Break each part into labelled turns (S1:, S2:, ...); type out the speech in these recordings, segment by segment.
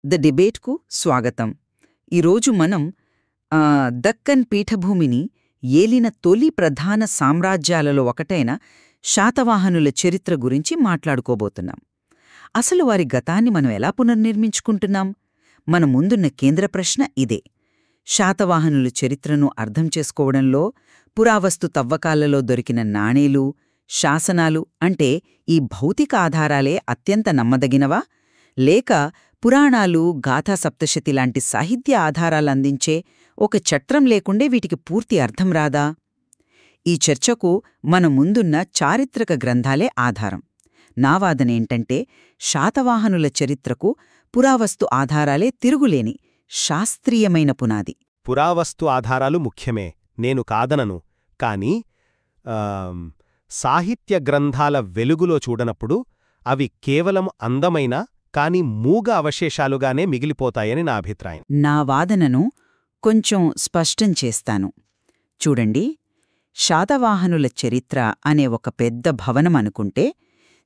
S1: The డిబేట్కు స్వాగతం. ఈరోజు మనం దక్కన్ పీఠభూమిని ఏలిన తొలి ప్రధాన సామ్రాజ్యాలలో ఒకటైన శాతవాహనుల చరిత్ర గురించి మాట్లాడుకోబోతున్నాం. అసలు వారి గతాన్ని మనం ఎలా పునర్నిర్మించుకుంటున్నాం? మన ముందున్న కేంద్ర ప్రశ్న ఇదే. శాతవాహనుల చరిత్రను అర్థం చేసుకోవడంలో పురావస్తు తవ్వకాలలో దొరికిన నాణేలు, శాసనాలు అంటే ఈ భౌతిక ఆధారాలే అత్యంత నమ్మదగినవా? లేక పురాణాలు, గాథా సప్తశతి లాంటి సాహిత్య ఆధారాలందించే ఒక చట్రం లేకుండే వీటికి పూర్తి అర్థం రాదా? ఈ చర్చకు మన ముందున్న చారిత్రక గ్రంథాలే ఆధారం. నా వాదనేంటంటే శాతవాహనుల చరిత్రకు పురావస్తు ఆధారాలే తిరుగులేని శాస్త్రీయమైన పునాది.
S2: పురావస్తు ఆధారాలు ముఖ్యమే, నేను కాదనను. కానీ సాహిత్య గ్రంథాల వెలుగులో చూడనప్పుడు అవి కేవలం అందమైన కాని మూగ అవశేషాలుగానే మిగిలిపోతాయని నా అభిప్రాయం.
S1: నా వాదనను కొంచెం స్పష్టం చేస్తాను. చూడండి, శాతవాహనుల చరిత్ర అనే ఒక పెద్ద భవనం అనుకుంటే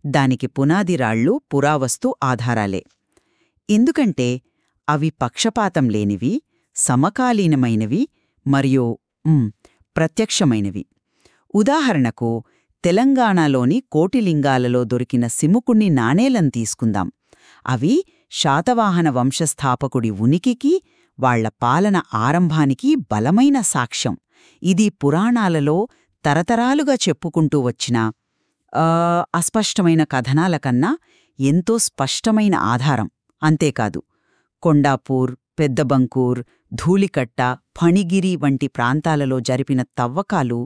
S1: దానికి పునాదిరాళ్ళు పురావస్తు ఆధారాలే. ఎందుకంటే అవి పక్షపాతం లేనివి, సమకాలీనమైనవి మరియు ప్రత్యక్షమైనవి. ఉదాహరణకు తెలంగాణలోని కోటిలింగాలలో దొరికిన సిముకుణ్ణి నాణేలను తీసుకుందాం. అవి శాతవాహన వంశస్థాపకుడి ఉనికికి, వాళ్ల పాలన ఆరంభానికి బలమైన సాక్ష్యం. ఇది పురాణాలలో తరతరాలుగా చెప్పుకుంటూ వచ్చిన అస్పష్టమైన కథనాల కన్నా ఎంతో స్పష్టమైన ఆధారం. అంతేకాదు, కొండాపూర్, పెద్దబంకూర్, ధూళికట్ట, ఫణిగిరి వంటి ప్రాంతాలలో జరిపిన తవ్వకాలు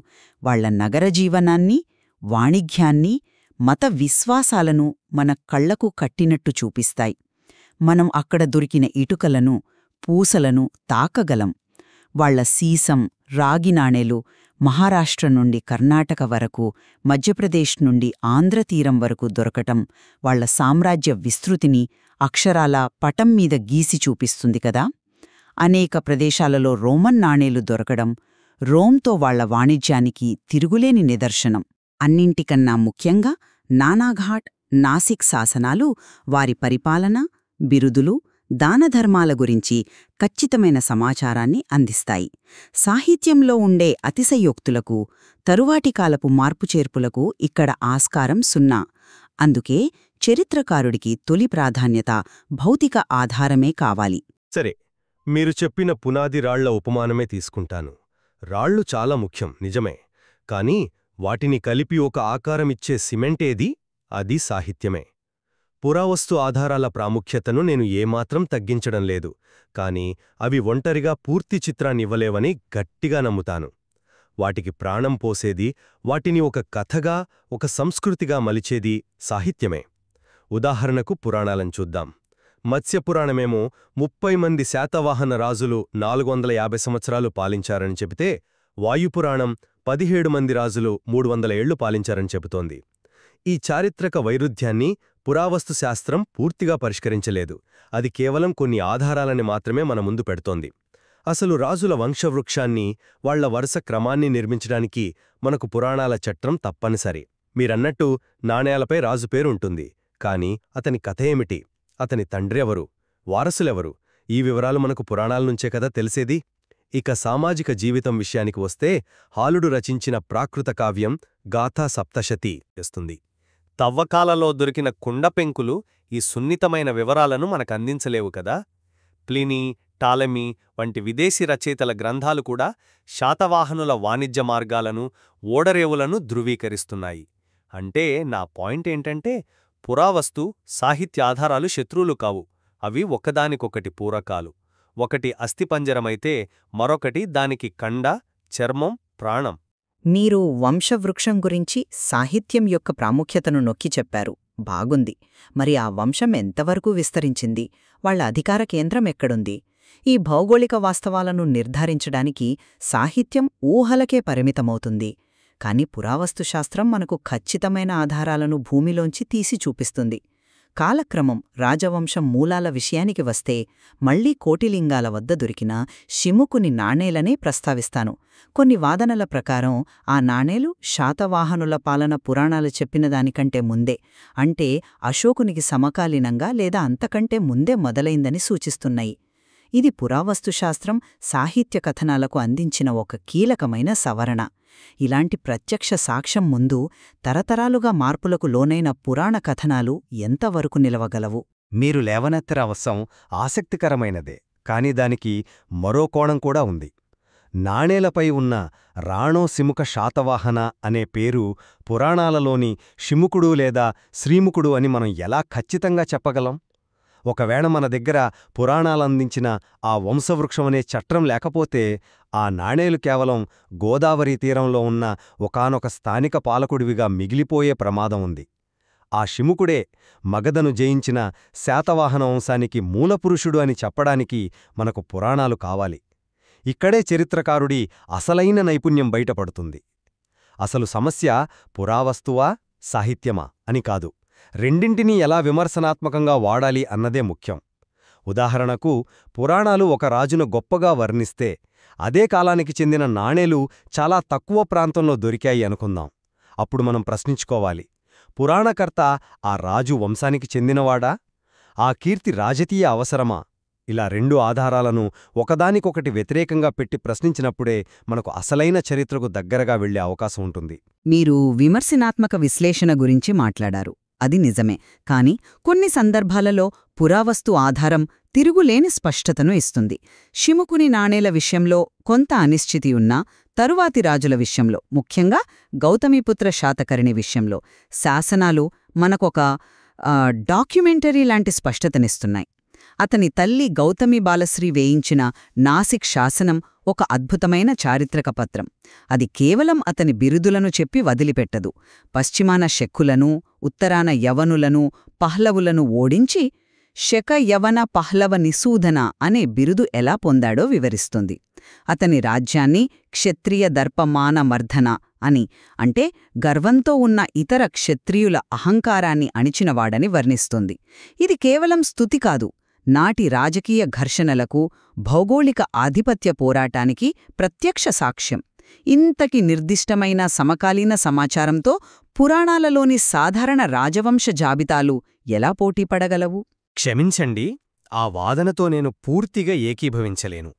S1: వాళ్ల నగర జీవనాన్ని, వాణిజ్యాన్ని, మత విశ్వాసాలను మన కళ్లకు కట్టినట్టు చూపిస్తాయి. మనం అక్కడ దొరికిన ఇటుకలను, పూసలను తాకగలం. వాళ్ల సీసం, రాగి నాణేలు మహారాష్ట్ర నుండి కర్ణాటక వరకు, మధ్యప్రదేశ్ నుండి ఆంధ్రతీరం వరకు దొరకటం వాళ్ల సామ్రాజ్య విస్తృతిని అక్షరాల పటం మీద గీసి చూపిస్తుంది కదా. అనేక ప్రదేశాలలో రోమన్ నాణేలు దొరకడం రోమ్తో వాళ్ల వాణిజ్యానికి తిరుగులేని నిదర్శనం. అన్నింటికన్నా ముఖ్యంగా నానాఘాట్, నాసిక్ శాసనాలు వారి పరిపాలన, బిరుదులు, దానధర్మాల గురించి ఖచ్చితమైన సమాచారాన్ని అందిస్తాయి. సాహిత్యంలో ఉండే అతిశయోక్తులకు, తరువాటి కాలపు మార్పుచేర్పులకు ఇక్కడ ఆస్కారం సున్నా. అందుకే చరిత్రకారుడికి తొలి ప్రాధాన్యత భౌతిక ఆధారమే కావాలి.
S2: సరే, మీరు చెప్పిన పునాది రాళ్ల ఉపమానమే తీసుకుంటాను. రాళ్లు చాలా ముఖ్యం, నిజమే. కానీ వాటిని కలిపి ఒక ఆకారమిచ్చే సిమెంటేది? అది సాహిత్యమే. పురావస్తు ఆధారాల ప్రాముఖ్యతను నేను ఏమాత్రం తగ్గించడం లేదు. కాని అవి ఒంటరిగా పూర్తి చిత్రాన్నివ్వలేవని గట్టిగా నమ్ముతాను. వాటికి ప్రాణం పోసేది, వాటిని ఒక కథగా, ఒక సంస్కృతిగా మలిచేది సాహిత్యమే. ఉదాహరణకు పురాణాలను చూద్దాం. మత్స్యపురాణమేమో 30 మంది శాతవాహన రాజులు 450 సంవత్సరాలు పాలించారని చెబితే, వాయుపురాణం 17 మంది రాజులు 300 ఏళ్లు పాలించారని చెబుతోంది. ఈ చారిత్రక వైరుధ్యాన్ని పురావస్తు శాస్త్రం పూర్తిగా పరిష్కరించలేదు. అది కేవలం కొన్ని ఆధారాలని మాత్రమే మన ముందు పెడుతోంది. అసలు రాజుల వంశవృక్షాన్ని, వాళ్ల వరుస క్రమాన్ని నిర్మించడానికి మనకు పురాణాల చట్రం తప్పనిసరి. మీరన్నట్టు నాణేలపై రాజు పేరుంటుంది. కాని అతని కథ ఏమిటి? అతని తండ్రెవరు? వారసులెవరు? ఈ వివరాలు మనకు పురాణాల నుంచే కదా తెలిసేది. ఇక సామాజిక జీవితం విషయానికి వస్తే హాలుడు రచించిన ప్రాకృత కావ్యం గాథా సప్తశతి చేస్తుంది. తవ్వకాలలో దొరికిన కుండపెంకులు ఈ సున్నితమైన వివరాలను మనకందించలేవు కదా. ప్లినీ, టాలెమీ వంటి విదేశీ రచయితల గ్రంథాలు కూడా శాతవాహనుల వాణిజ్య మార్గాలను, ఓడరేవులను ధృవీకరిస్తున్నాయి. అంటే నా పాయింట్ ఏంటంటే, పురావస్తు, సాహిత్య ఆధారాలు శత్రువులు కావు. అవి ఒకదానికొకటి పూరకాలు. ఒకటి అస్థిపంజరమైతే మరొకటి దానికి కండ, చర్మం, ప్రాణం.
S1: మీరు వంశవృక్షం గురించి సాహిత్యం యొక్క ప్రాముఖ్యతను నొక్కి చెప్పారు. బాగుంది. మరి ఆ వంశం ఎంతవరకు విస్తరించింది? వాళ్ల అధికార కేంద్రం ఎక్కడుంది? ఈ భౌగోళిక వాస్తవాలను నిర్ధారించడానికి సాహిత్యం ఊహలకే పరిమితమవుతుంది. కాని పురావస్తు శాస్త్రం మనకు ఖచ్చితమైన ఆధారాలను భూమిలోంచి తీసి చూపిస్తుంది. కాలక్రమం రాజవంశం మూలాల విషయానికి వస్తే మళ్లీ కోటిలింగాల వద్ద దొరికిన షిముకుని నాణేలనే ప్రస్తావిస్తాను. కొన్ని వాదనల ప్రకారం ఆ నాణేలు శాతవాహనుల పాలన పురాణాలు చెప్పిన దానికంటే ముందే, అంటే అశోకునికి సమకాలీనంగా లేదా అంతకంటే ముందే మొదలైందని సూచిస్తున్నాయి. ఇది పురావస్తుశాస్త్రం, సాహిత్య కథనాలకు అందించిన ఒక కీలకమైన సవరణ. ఇలాంటి ప్రత్యక్ష సాక్ష్యం ముందు తరతరాలుగా మార్పులకు లోనైన పురాణ కథనాలు ఎంతవరకు నిలవగలవు?
S3: మీరు లేవనెత్తర అవసరం ఆసక్తికరమైనదే, కాని దానికి మరో కోణం కూడా ఉంది. నాణేలపై ఉన్న రాణో సిముక శాతవాహన అనే పేరు పురాణాలలోని షిముకుడు లేదా శ్రీముకుడు అని మనం ఎలా ఖచ్చితంగా చెప్పగలం? ఒకవేళ మన దగ్గర పురాణాలందించిన ఆ వంశవృక్షమనే చట్రం లేకపోతే ఆ నాణేలు కేవలం గోదావరి తీరంలో ఉన్న ఒకానొక స్థానిక పాలకుడివిగా మిగిలిపోయే ప్రమాదం ఉంది. ఆ షిముకుడే మగధను జయించిన శాతవాహన వంశానికి మూలపురుషుడు అని చెప్పడానికి మనకు పురాణాలు కావాలి. ఇక్కడే చరిత్రకారుడి అసలైన నైపుణ్యం బయటపడుతుంది. అసలు సమస్య పురావస్తువా, సాహిత్యమా అని కాదు, రెండింటినీ ఎలా విమర్శనాత్మకంగా వాడాలి అన్నదే ముఖ్యం. ఉదాహరణకు, పురాణాలు ఒక రాజును గొప్పగా వర్ణిస్తే అదే కాలానికి చెందిన నాణేలు చాలా తక్కువ ప్రాంతంలో దొరికాయి అనుకుందాం. అప్పుడు మనం ప్రశ్నించుకోవాలి, పురాణకర్త ఆ రాజు వంశానికి చెందినవాడా? ఆ కీర్తి రాజకీయ అవసరమా? ఇలా రెండు ఆధారాలను ఒకదానికొకటి వ్యతిరేకంగా పెట్టి ప్రశ్నించినప్పుడే మనకు అసలైన చరిత్రకు దగ్గరగా వెళ్లే అవకాశం ఉంటుంది.
S1: మీరు విమర్శనాత్మక విశ్లేషణ గురించి మాట్లాడారు, అది నిజమే. కాని కొన్ని సందర్భాలలో పురావస్తు ఆధారం తిరుగులేని స్పష్టతను ఇస్తుంది. షిముకుని నాణేల విషయంలో కొంత అనిశ్చితి ఉన్నా, తరువాతి రాజుల విషయంలో, ముఖ్యంగా గౌతమిపుత్ర శాతకర్ణి విషయంలో శాసనాలు మనకొక డాక్యుమెంటరీ లాంటి స్పష్టతనిస్తున్నాయి. అతని తల్లి గౌతమి బాలశ్రీ వేయించిన నాసిక్ శాసనం ఒక అద్భుతమైన చారిత్రక పత్రం. అది కేవలం అతని బిరుదులను చెప్పి వదిలిపెట్టదు. పశ్చిమాన శక్కులను, ఉత్తరాన యవనులను, పహ్లవులను ఓడించి శక యవన పహ్లవ నిసూదన అనే బిరుదు ఎలా పొందాడో వివరిస్తుంది. అతని రాజ్యాన్ని క్షత్రియ దర్పమాన మర్ధన అని, అంటే గర్వంతో ఉన్న ఇతర క్షత్రియుల అహంకారాన్ని అణిచినవాడని వర్ణిస్తుంది. ఇది కేవలం స్తుతి కాదు, నాటి రాజకీయ ఘర్షణలకు, భౌగోళిక ఆధిపత్య పోరాటానికి ప్రత్యక్ష సాక్ష్యం. ఇంతకి నిర్దిష్టమైన సమకాలీన సమాచారంతో పురాణాలలోని సాధారణ రాజవంశ జాబితాలు ఎలా పోటీపడగలవు?
S3: క్షమించండి, ఆ వాదనతో నేను పూర్తిగా ఏకీభవించలేను.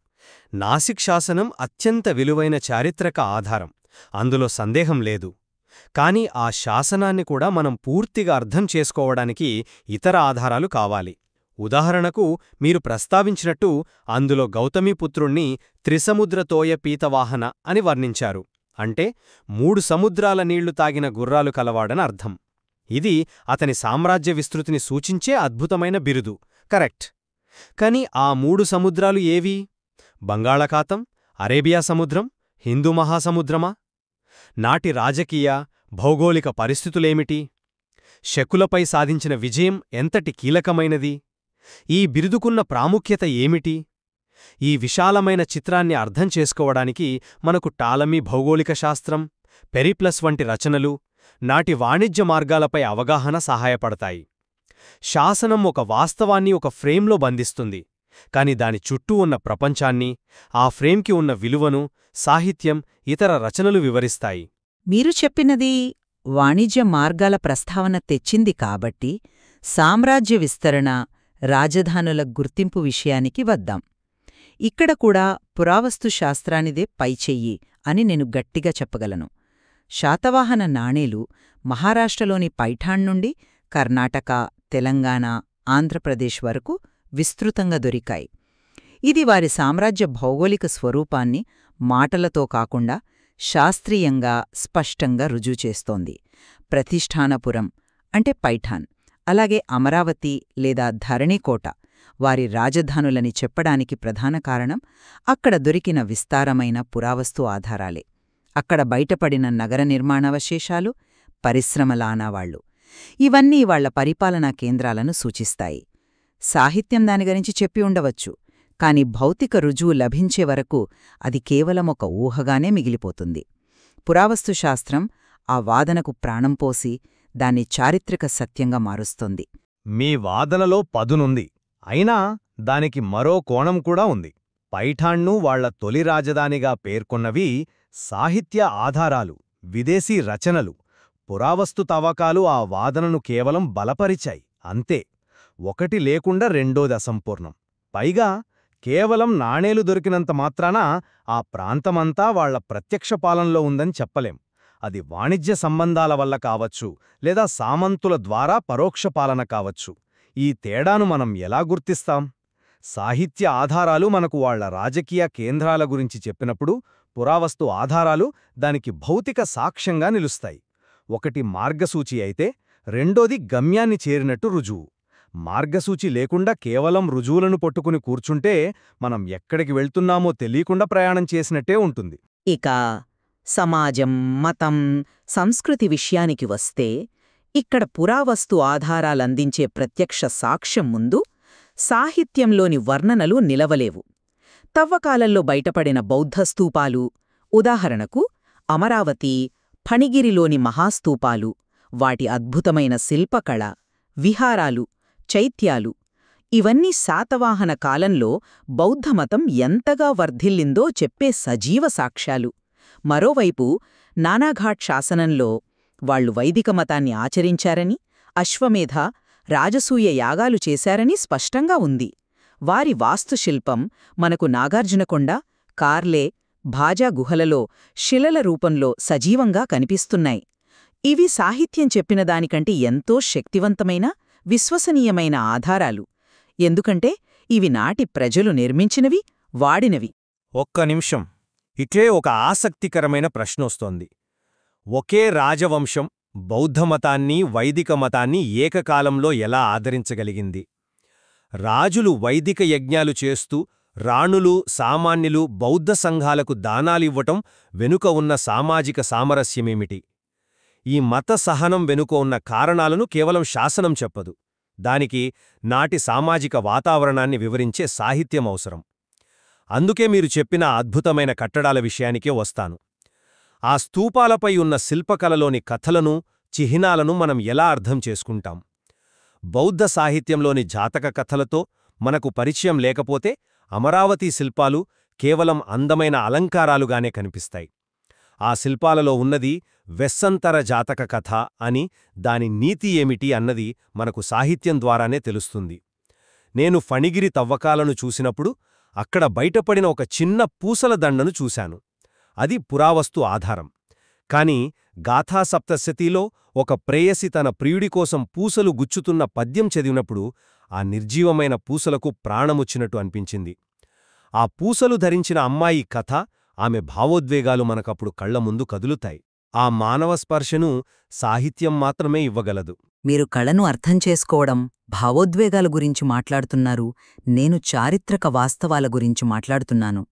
S3: నాసిక్ శాసనం అత్యంత విలువైన చారిత్రక ఆధారం, అందులో సందేహం లేదు. కాని ఆ శాసనాన్ని కూడా మనం పూర్తిగా అర్థం చేసుకోవడానికి ఇతర ఆధారాలు కావాలి. ఉదాహరణకు, మీరు ప్రస్తావించినట్టు అందులో గౌతమీపుత్రుణ్ణి త్రిసముద్రతోయ పీతవాహన అని వర్ణించారు. అంటే 3 సముద్రాల నీళ్లు తాగిన గుర్రాలు కలవాడని అర్థం. ఇది అతని సామ్రాజ్య విస్తృతిని సూచించే అద్భుతమైన బిరుదు, కరెక్ట్. కాని ఆ 3 సముద్రాలు ఏవి? బంగాళాఖాతం, అరేబియా సముద్రం, హిందూ మహాసముద్రమా? నాటి రాజకీయ, భౌగోళిక పరిస్థితులేమిటి? శకులపై సాధించిన విజయం ఎంతటి కీలకమైనది? ఈ బిరుదుకున్న ప్రాముఖ్యత ఏమిటి? ఈ విశాలమైన చిత్రాన్ని అర్థం చేసుకోవడానికి మనకు టాలమీ భౌగోళిక శాస్త్రం, పెరిప్లస్ వంటి రచనలు, నాటి వాణిజ్య మార్గాలపై అవగాహన సహాయపడతాయి. శాసనం ఒక వాస్తవాన్ని ఒక ఫ్రేమ్లో బంధిస్తుంది, కాని దాని చుట్టూ ఉన్న ప్రపంచాన్ని, ఆ ఫ్రేమ్కి ఉన్న విలువను సాహిత్యం, ఇతర రచనలు వివరిస్తాయి.
S1: మీరు చెప్పినది వాణిజ్య మార్గాల ప్రస్తావన తెచ్చింది కాబట్టి సామ్రాజ్య విస్తరణ, రాజధానుల గుర్తింపు విషయానికి వద్దాం. ఇక్కడ కూడా పురావస్తు శాస్త్రానిదే పైచెయ్యి అని నేను గట్టిగా చెప్పగలను. శాతవాహన నాణేలు మహారాష్ట్రలోని పైఠాణ్ నుండి కర్ణాటక, తెలంగాణ, ఆంధ్రప్రదేశ్ వరకు విస్తృతంగా దొరికాయి. ఇది వారి సామ్రాజ్య భౌగోళిక స్వరూపాన్ని మాటలతో కాకుండా శాస్త్రీయంగా స్పష్టంగా రుజువు చేస్తోంది. ప్రతిష్ఠానపురం అంటే పైఠాన్, అలాగే అమరావతి లేదా ధరణికోట వారి రాజధానులని చెప్పడానికి ప్రధాన కారణం అక్కడ దొరికిన విస్తారమైన పురావస్తు ఆధారాలే. అక్కడ బయటపడిన నగర నిర్మాణావశేషాలు, పరిశ్రమల ఆనవాళ్లు, ఇవన్నీ వాళ్ల పరిపాలనా కేంద్రాలను సూచిస్తాయి. సాహిత్యం దాని గురించి చెప్పి ఉండవచ్చు, కాని భౌతిక రుజువు లభించే వరకు అది కేవలం ఒక ఊహగానే మిగిలిపోతుంది. పురావస్తు శాస్త్రం ఆ వాదనకు ప్రాణం పోసి దాన్ని చారిత్రక సత్యంగా మారుస్తోంది.
S3: మీ వాదనలో పదునుంది. అయినా దానికి మరో కోణం కూడా ఉంది. పైఠాణ్ను వాళ్ల తొలి రాజధానిగా పేర్కొన్నవి సాహిత్య ఆధారాలు, విదేశీ రచనలు. పురావస్తు తవ్వకాలు ఆ వాదనను కేవలం బలపరిచాయి, అంతే. ఒకటి లేకుండా రెండోది అసంపూర్ణం. పైగా కేవలం నాణేలు దొరికినంత మాత్రాన ఆ ప్రాంతమంతా వాళ్ల ప్రత్యక్ష పాలనలో ఉందని చెప్పలేం. అది వాణిజ్య సంబంధాల వల్ల కావచ్చు, లేదా సామంతుల ద్వారా పరోక్ష పాలన కావచ్చు. ఈ తేడాను మనం ఎలా గుర్తిస్తాం? సాహిత్య ఆధారాలు మనకు వాళ్ల రాజకీయ కేంద్రాల గురించి చెప్పినప్పుడు, పురావస్తు ఆధారాలు దానికి భౌతిక సాక్ష్యంగా నిలుస్తాయి. ఒకటి మార్గసూచి అయితే రెండోది గమ్యాన్ని చేరినట్టు రుజువు. మార్గసూచి లేకుండా కేవలం రుజువులను పట్టుకుని కూర్చుంటే మనం ఎక్కడికి వెళ్తున్నామో తెలియకుండా ప్రయాణం చేసినట్టే ఉంటుంది.
S1: ఇక సమాజం, మతం, సంస్కృతి విషయానికి వస్తే ఇక్కడ పురావస్తు ఆధారాలందించే ప్రత్యక్ష సాక్ష్యం ముందు సాహిత్యంలోని వర్ణనలు నిలవలేవు. తవ్వకాలల్లో బయటపడిన బౌద్ధ స్తూపాలు, ఉదాహరణకు అమరావతి, ఫణిగిరిలోని మహాస్తూపాలు, వాటి అద్భుతమైన శిల్పకళ, విహారాలు, చైత్యాలు, ఇవన్నీ శాతవాహన కాలంలో బౌద్ధమతం ఎంతగా వర్ధిల్లిందో చెప్పే సజీవ సాక్ష్యాలు. మరోవైపు నానాఘాట్ శాసనంలో వాళ్లు వైదిక మతాన్ని ఆచరించారని, అశ్వమేధ, రాజసూయ యాగాలు చేశారని స్పష్టంగా ఉంది. వారి వాస్తుశిల్పం మనకు నాగార్జునకొండ, కార్లే, భాజా గుహలలో శిలల రూపంలో సజీవంగా కనిపిస్తున్నాయి. ఇవి సాహిత్యం చెప్పిన దానికంటే ఎంతో శక్తివంతమైన, విశ్వసనీయమైన ఆధారాలు. ఎందుకంటే ఇవి నాటి ప్రజలు నిర్మించినవి, వాడినవి.
S3: ఒక్క నిమిషం, ఇట్లే ఒక ఆసక్తికరమైన ప్రశ్నొస్తోంది. ఒకే రాజవంశం బౌద్ధమతాన్ని, వైదిక మతాన్ని ఏకకాలంలో ఎలా ఆదరించగలిగింది? రాజులు వైదిక యజ్ఞాలు చేస్తూ, రాణులు, సామాన్యులు బౌద్ధ సంఘాలకు దానాలివ్వటం వెనుక ఉన్న సామాజిక సామరస్యమేమిటి? ఈ మత సహనం వెనుక ఉన్న కారణాలను కేవలం శాసనం చెప్పదు. దానికి నాటి సామాజిక వాతావరణాన్ని వివరించే సాహిత్యం అవసరం. అందుకే మీరు చెప్పిన అద్భుతమైన కట్టడాల విషయానికే వస్తాను. ఆ స్తూపాలపై ఉన్న శిల్పకళలోని కథలను, చిహ్నాలను మనం ఎలా అర్థం చేసుకుంటాం? బౌద్ధ సాహిత్యంలోని జాతక కథలతో మనకు పరిచయం లేకపోతే అమరావతి శిల్పాలు కేవలం అందమైన అలంకారాలుగానే కనిపిస్తాయి. ఆ శిల్పాలలో ఉన్నది వెస్సంతర జాతక కథ అని, దాని నీతి ఏమిటి అన్నది మనకు సాహిత్యం ద్వారానే తెలుస్తుంది. నేను ఫణిగిరి తవ్వకాలను చూసినప్పుడు అక్కడ బయటపడిన ఒక చిన్న పూసల దండను చూశాను. అది పురావస్తు ఆధారం. కాని గాథాసప్తశతిలో ఒక ప్రేయసి తన ప్రియుడి కోసం పూసలు గుచ్చుతున్న పద్యం చదివినప్పుడు ఆ నిర్జీవమైన పూసలకు ప్రాణముచ్చినట్టు అనిపించింది. ఆ పూసలు ధరించిన అమ్మాయి కథ, ఆమె భావోద్వేగాలు మనకప్పుడు కళ్ల ముందు కదులుతాయి. ఆ మానవ స్పర్శను సాహిత్యం మాత్రమే ఇవ్వగలదు.
S1: మీరు కళను అర్థం చేసుకోవడం, భావోద్వేగాల గురించి మాట్లాడుతున్నారు. నేను చారిత్రక వాస్తవాల గురించి మాట్లాడుతున్నాను.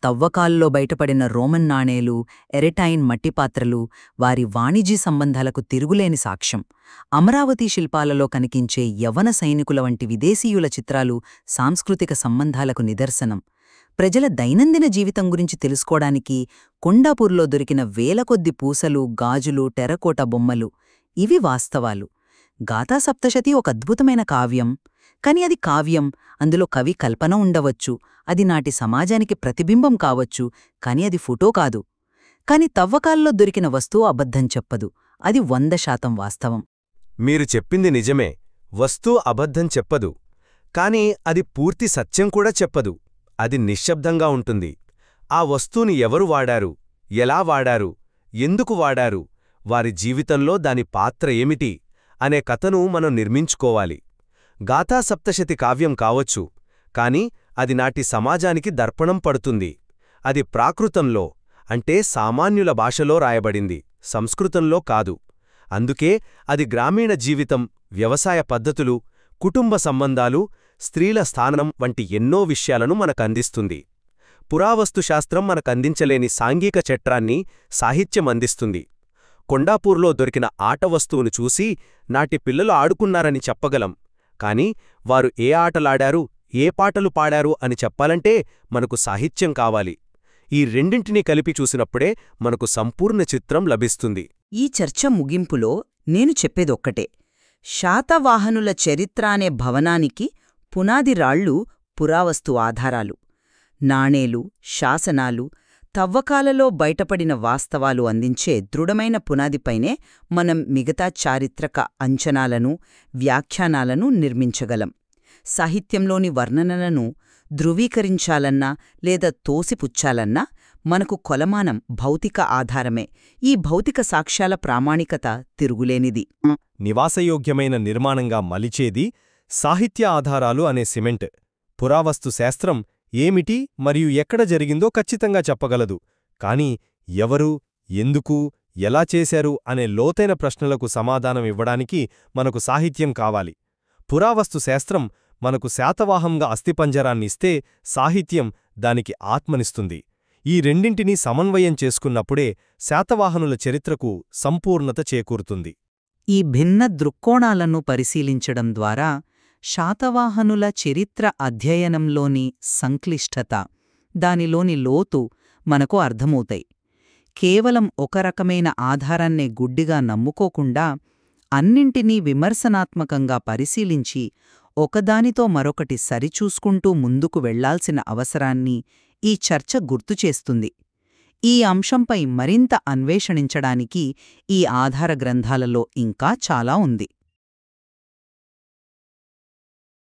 S1: తవ్వకాల్లో బయటపడిన రోమన్ నాణేలు, ఎరెటైన్ మట్టిపాత్రలు వారి వాణిజ్య సంబంధాలకు తిరుగులేని సాక్ష్యం. అమరావతి శిల్పాలలో కనిపించే యవ్వన సైనికుల వంటి విదేశీయుల చిత్రాలు సాంస్కృతిక సంబంధాలకు నిదర్శనం. ప్రజల దైనందిన జీవితం గురించి తెలుసుకోవడానికి కొండాపూర్లో దొరికిన వేలకొద్ది పూసలు, గాజులు, టెరకోట బొమ్మలు, ఇవి వాస్తవాలు. గాథాసప్తశతి ఒక అద్భుతమైన కావ్యం. కాని అది కావ్యం, అందులో కవి కల్పన ఉండవచ్చు, అది నాటి సమాజానికి ప్రతిబింబం కావచ్చు, కాని అది ఫోటో కాదు. కాని తవ్వకాల్లో దొరికిన వస్తువు అబద్ధం చెప్పదు, అది 100% వాస్తవం.
S3: మీరు చెప్పింది నిజమే, వస్తువు అబద్ధం చెప్పదు. కాని అది పూర్తి సత్యం కూడా చెప్పదు. అది నిశ్శబ్దంగా ఉంటుంది. ఆ వస్తువుని ఎవరు వాడారు, ఎలా వాడారు, ఎందుకు వాడారు, వారి జీవితంలో దాని పాత్ర ఏమిటి అనే కథను మనం నిర్మించుకోవాలి. గాథాసప్తశతి కావ్యం కావచ్చు, కాని అది నాటి సమాజానికి దర్పణం పడుతుంది. అది ప్రాకృతంలో, అంటే సామాన్యుల భాషలో రాయబడింది, సంస్కృతంలో కాదు. అందుకే అది గ్రామీణ జీవితం, వ్యవసాయ పద్ధతులు, కుటుంబ సంబంధాలు, స్త్రీల స్థానం వంటి ఎన్నో విషయాలను మనకందిస్తుంది. పురావస్తుశాస్త్రం మనకందించలేని సాంఘిక చట్రాన్ని సాహిత్యం అందిస్తుంది. కొండాపూర్లో దొరికిన ఆట వస్తువును చూసి నాటి పిల్లలు ఆడుకున్నారని చెప్పగలం. కాని వారు ఏ ఆటలాడారు, ఏ పాటలు పాడారు అని చెప్పాలంటే మనకు సాహిత్యం కావాలి. ఈ రెండింటినీ కలిపి చూసినప్పుడే మనకు సంపూర్ణ చిత్రం లభిస్తుంది.
S1: ఈ చర్చ ముగింపులో నేను చెప్పేదొక్కటే. శాతవాహనుల చరిత్ర అనే భవనానికి పునాది రాళ్ళు పురావస్తు ఆధారాలు. నాణేలు, శాసనాలు, తవ్వకాలలో బయటపడిన వాస్తవాలు అందించే దృఢమైన పునాదిపైనే మనం మిగతా చారిత్రక అంచనాలను, వ్యాఖ్యానాలను నిర్మించగలం. సాహిత్యంలోని వర్ణనలను ధృవీకరించాలన్నా లేదా తోసిపుచ్చాలన్నా మనకు కొలమానం భౌతిక ఆధారమే. ఈ భౌతిక సాక్ష్యాల ప్రామాణికత తిరుగులేనిది.
S2: నివాసయోగ్యమైన నిర్మాణంగా మలిచేది సాహిత్య ఆధారాలు అనే సిమెంట్. పురావస్తు శాస్త్రం ఏమిటి మరియు ఎక్కడ జరిగిందో ఖచ్చితంగా చెప్పగలదు. కాని ఎవరు, ఎందుకు, ఎలా చేశారు అనే లోతైన ప్రశ్నలకు సమాధానం ఇవ్వడానికి మనకు సాహిత్యం కావాలి. పురావస్తు శాస్త్రం మనకు శాతవాహంగా అస్థిపంజరాన్నిస్తే, సాహిత్యం దానికి ఆత్మనిస్తుంది. ఈ రెండింటినీ సమన్వయం చేసుకున్నప్పుడే శాతవాహనుల చరిత్రకు సంపూర్ణత చేకూరుతుంది.
S1: ఈ భిన్న దృక్కోణాలను పరిశీలించడం ద్వారా శాతవాహనుల చరిత్ర అధ్యయనంలోని సంక్లిష్టత, దానిలోని లోతు మనకు అర్థమవుతాయి. కేవలం ఒక రకమైన ఆధారాన్నే గుడ్డిగా నమ్ముకోకుండా అన్నింటినీ విమర్శనాత్మకంగా పరిశీలించి ఒకదానితో మరొకటి సరిచూసుకుంటూ ముందుకు వెళ్లాల్సిన అవసరాన్ని ఈ చర్చ గుర్తుచేస్తుంది. ఈ అంశంపై మరింత అన్వేషణించడానికి ఈ ఆధార గ్రంథాలలో ఇంకా చాలా ఉంది.